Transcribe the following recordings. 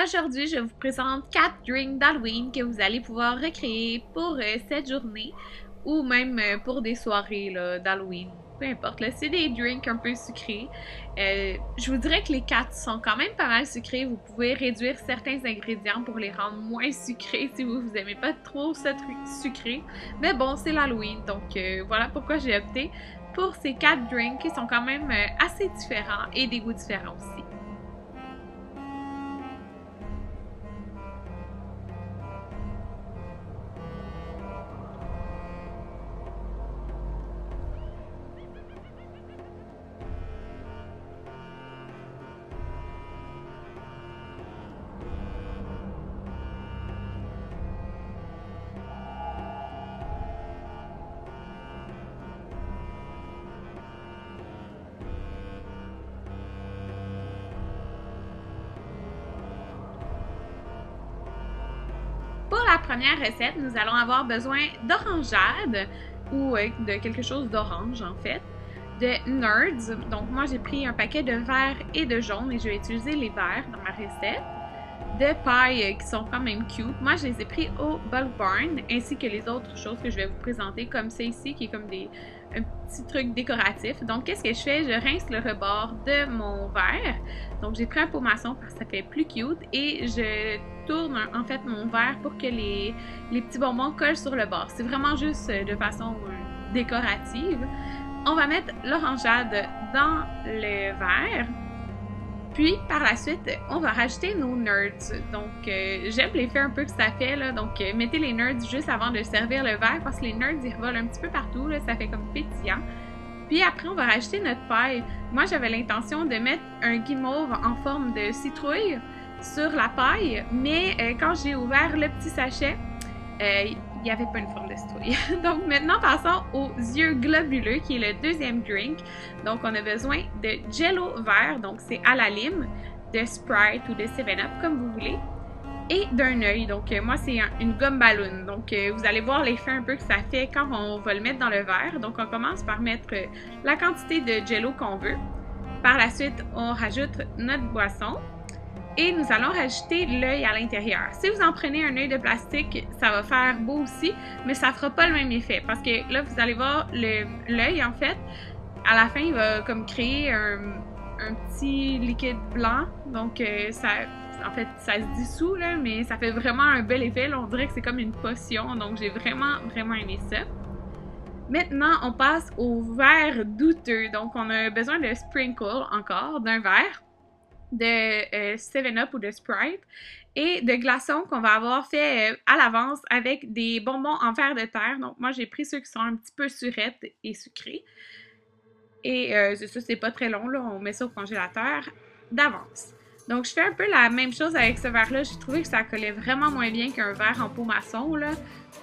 Aujourd'hui, je vous présente 4 drinks d'Halloween que vous allez pouvoir recréer pour cette journée ou même pour des soirées d'Halloween. Peu importe, là, c'est des drinks un peu sucrés. Je vous dirais que les 4 sont quand même pas mal sucrés. Vous pouvez réduire certains ingrédients pour les rendre moins sucrés si vous n'aimez pas trop ce truc sucré. Mais bon, c'est l'Halloween, donc voilà pourquoi j'ai opté pour ces 4 drinks qui sont quand même assez différents et des goûts différents aussi. Pour la première recette, nous allons avoir besoin d'orangeade ou de quelque chose d'orange en fait, de Nerds. Donc moi j'ai pris un paquet de vert et de jaune et je vais utiliser les verts dans ma recette. De pailles qui sont quand même cute. Moi je les ai pris au Bulk Barn ainsi que les autres choses que je vais vous présenter comme ça ici qui est comme un petit truc décoratif. Donc qu'est-ce que je fais? Je rince le rebord de mon verre. Donc j'ai pris un pot maçon parce que ça fait plus cute et je tourne en fait mon verre pour que les petits bonbons collent sur le bord. C'est vraiment juste de façon décorative. On va mettre l'orangeade dans le verre. Puis, par la suite, on va rajouter nos Nerds. Donc, j'aime l'effet un peu que ça fait, là. Donc, mettez les Nerds juste avant de servir le verre parce que les Nerds, ils revolent un petit peu partout, là. Ça fait comme pétillant. Puis après, on va rajouter notre paille. Moi, j'avais l'intention de mettre un guimauve en forme de citrouille sur la paille. Mais quand j'ai ouvert le petit sachet, il n'y avait pas une forme de citrouille. Donc maintenant, passons aux yeux globuleux, qui est le deuxième drink. Donc on a besoin de Jello vert, donc c'est à la lime, de Sprite ou de 7-Up, comme vous voulez, et d'un œil. Donc moi, c'est une gomme ballon. Donc vous allez voir l'effet un peu que ça fait quand on va le mettre dans le verre. Donc on commence par mettre la quantité de Jello qu'on veut. Par la suite, on rajoute notre boisson. Et nous allons rajouter l'œil à l'intérieur. Si vous en prenez un œil de plastique, ça va faire beau aussi, mais ça ne fera pas le même effet. Parce que là, vous allez voir, l'œil, en fait, à la fin, il va comme créer un petit liquide blanc. Donc, en fait, ça se dissout, là, mais ça fait vraiment un bel effet. Là, on dirait que c'est comme une potion. Donc, j'ai vraiment, vraiment aimé ça. Maintenant, on passe au verre douteux. Donc, on a besoin de sprinkle encore, d'un verre, de 7-Up ou de Sprite et de glaçons qu'on va avoir fait à l'avance avec des bonbons en verre de terre. Donc moi j'ai pris ceux qui sont un petit peu surettes et sucrés. Et c'est ça, c'est pas très long, là, on met ça au congélateur d'avance. Donc je fais un peu la même chose avec ce verre-là. J'ai trouvé que ça collait vraiment moins bien qu'un verre en pot maçon, là.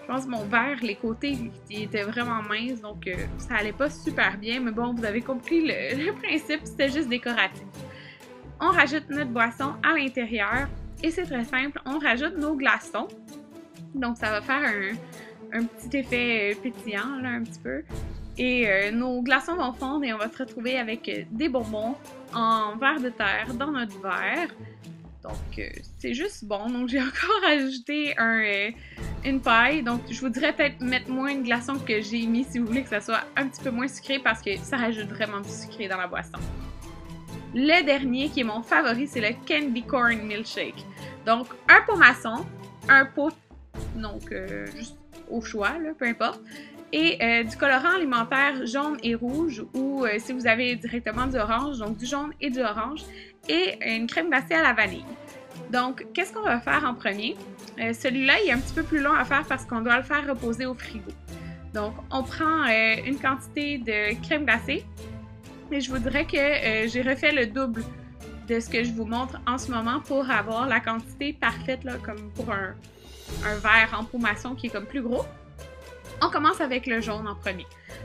Je pense que mon verre, les côtés, ils étaient vraiment minces, donc ça allait pas super bien. Mais bon, vous avez compris le principe, c'était juste décoratif. On rajoute notre boisson à l'intérieur et c'est très simple, on rajoute nos glaçons. Donc ça va faire un petit effet pétillant là, un petit peu. Et nos glaçons vont fondre et on va se retrouver avec des bonbons en verre de terre dans notre verre. Donc c'est juste bon. Donc j'ai encore rajouté une paille. Donc je vous dirais peut-être mettre moins de glaçons que j'ai mis si vous voulez que ça soit un petit peu moins sucré parce que ça rajoute vraiment du sucré dans la boisson. Le dernier, qui est mon favori, c'est le Candy Corn Milkshake. Donc, un pot maçon, un pot, donc juste au choix, là, peu importe, et du colorant alimentaire jaune et rouge, ou si vous avez directement du orange, donc du jaune et du orange, et une crème glacée à la vanille. Donc, qu'est-ce qu'on va faire en premier? Celui-là, il est un petit peu plus long à faire parce qu'on doit le faire reposer au frigo. Donc, on prend une quantité de crème glacée. Et je vous dirais que j'ai refait le double de ce que je vous montre en ce moment pour avoir la quantité parfaite, là, comme pour un verre en pot maçon qui est comme plus gros. On commence avec le jaune en premier.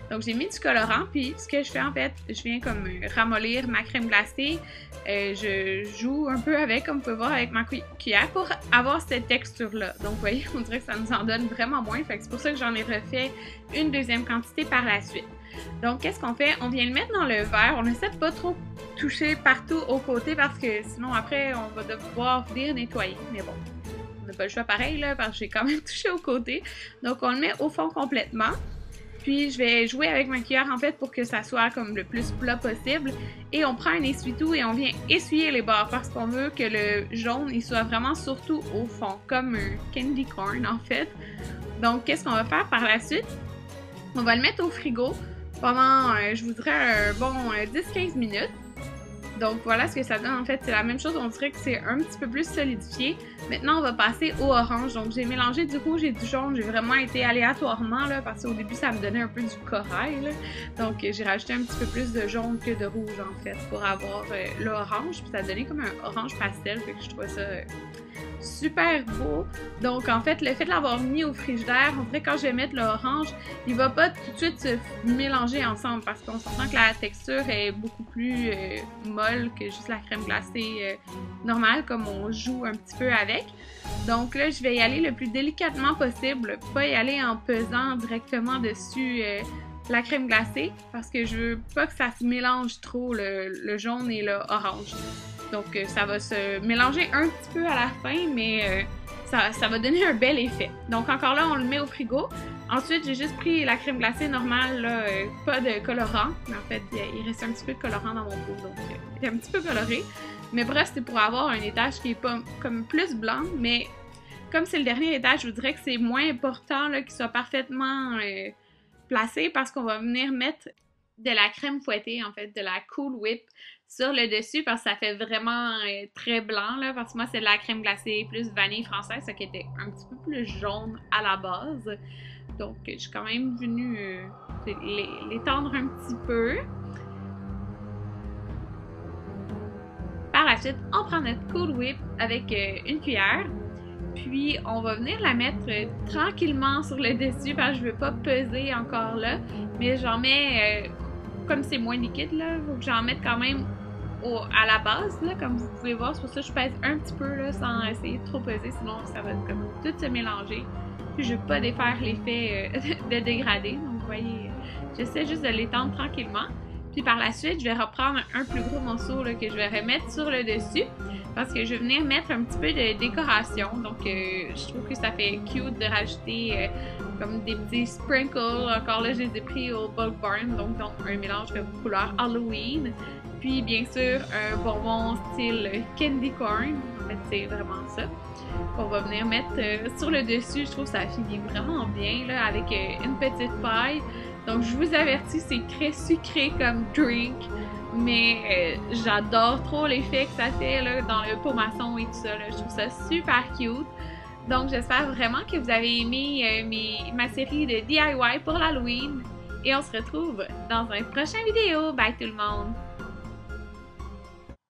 Donc j'ai mis du colorant, puis ce que je fais en fait, je viens comme ramollir ma crème glacée. Je joue un peu avec, comme vous pouvez voir, avec ma cuillère pour avoir cette texture-là. Donc vous voyez, on dirait que ça nous en donne vraiment moins. Fait que c'est pour ça que j'en ai refait une deuxième quantité par la suite. Donc, qu'est-ce qu'on fait? On vient le mettre dans le verre. On essaie de pas trop toucher partout aux côtés parce que sinon, après, on va devoir venir nettoyer. Mais bon, on n'a pas le choix pareil, là, parce que j'ai quand même touché aux côtés. Donc, on le met au fond complètement. Puis, je vais jouer avec ma cuillère, en fait, pour que ça soit comme le plus plat possible. Et on prend un essuie-tout et on vient essuyer les bords parce qu'on veut que le jaune, il soit vraiment surtout au fond, comme un candy corn, en fait. Donc, qu'est-ce qu'on va faire par la suite? On va le mettre au frigo pendant, je vous dirais, un bon 10-15 minutes. Donc, voilà ce que ça donne. En fait, c'est la même chose. On dirait que c'est un petit peu plus solidifié. Maintenant, on va passer au orange. Donc, j'ai mélangé du rouge et du jaune. J'ai vraiment été aléatoirement, là, parce qu'au début, ça me donnait un peu du corail, là. Donc, j'ai rajouté un petit peu plus de jaune que de rouge, en fait, pour avoir l'orange. Puis, ça donnait comme un orange pastel. Fait que je trouvais ça super beau. Donc, en fait, le fait de l'avoir mis au frigidaire, on dirait que quand je vais mettre l'orange, il va pas tout de suite se mélanger ensemble parce qu'on sent que la texture est beaucoup plus molle que juste la crème glacée normale, comme on joue un petit peu avec. Donc là, je vais y aller le plus délicatement possible, pas y aller en pesant directement dessus la crème glacée parce que je veux pas que ça se mélange trop, le jaune et l'orange. Donc, ça va se mélanger un petit peu à la fin, mais ça va donner un bel effet. Donc, encore là, on le met au frigo. Ensuite, j'ai juste pris la crème glacée normale, là, pas de colorant. En fait, il reste un petit peu de colorant dans mon pot, donc il est un petit peu coloré. Mais bref, c'est pour avoir un étage qui est pas comme plus blanc, mais comme c'est le dernier étage, je vous dirais que c'est moins important qu'il soit parfaitement placé parce qu'on va venir mettre de la crème fouettée, en fait, de la Cool Whip sur le dessus parce que ça fait vraiment très blanc, là, parce que moi, c'est de la crème glacée plus vanille française, ça qui était un petit peu plus jaune à la base. Donc, je suis quand même venue l'étendre un petit peu. Par la suite, on prend notre Cool Whip avec une cuillère. Puis, on va venir la mettre tranquillement sur le dessus parce que je ne veux pas peser encore là. Mais j'en mets, comme c'est moins liquide, là, il faut que j'en mette quand même à la base, là, comme vous pouvez voir. C'est pour ça que je pèse un petit peu là, sans essayer de trop peser, sinon ça va comme tout se mélanger. Puis, je ne veux pas défaire l'effet de dégradé. Donc, vous voyez, j'essaie juste de l'étendre tranquillement. Puis par la suite, je vais reprendre un plus gros morceau là, que je vais remettre sur le dessus parce que je vais venir mettre un petit peu de décoration. Donc, je trouve que ça fait cute de rajouter comme des petits sprinkles. Encore là, je les ai pris au Bulk Barn, donc un mélange de couleur Halloween. Puis, bien sûr, un bonbon style candy corn. En fait, c'est vraiment ça qu'on va venir mettre sur le dessus. Je trouve que ça finit vraiment bien là, avec une petite paille. Donc, je vous avertis, c'est très sucré comme drink, mais j'adore trop l'effet que ça fait là, dans le pot maçon et tout ça. Là. Je trouve ça super cute. Donc, j'espère vraiment que vous avez aimé ma série de DIY pour l'Halloween. Et on se retrouve dans un prochain vidéo. Bye tout le monde!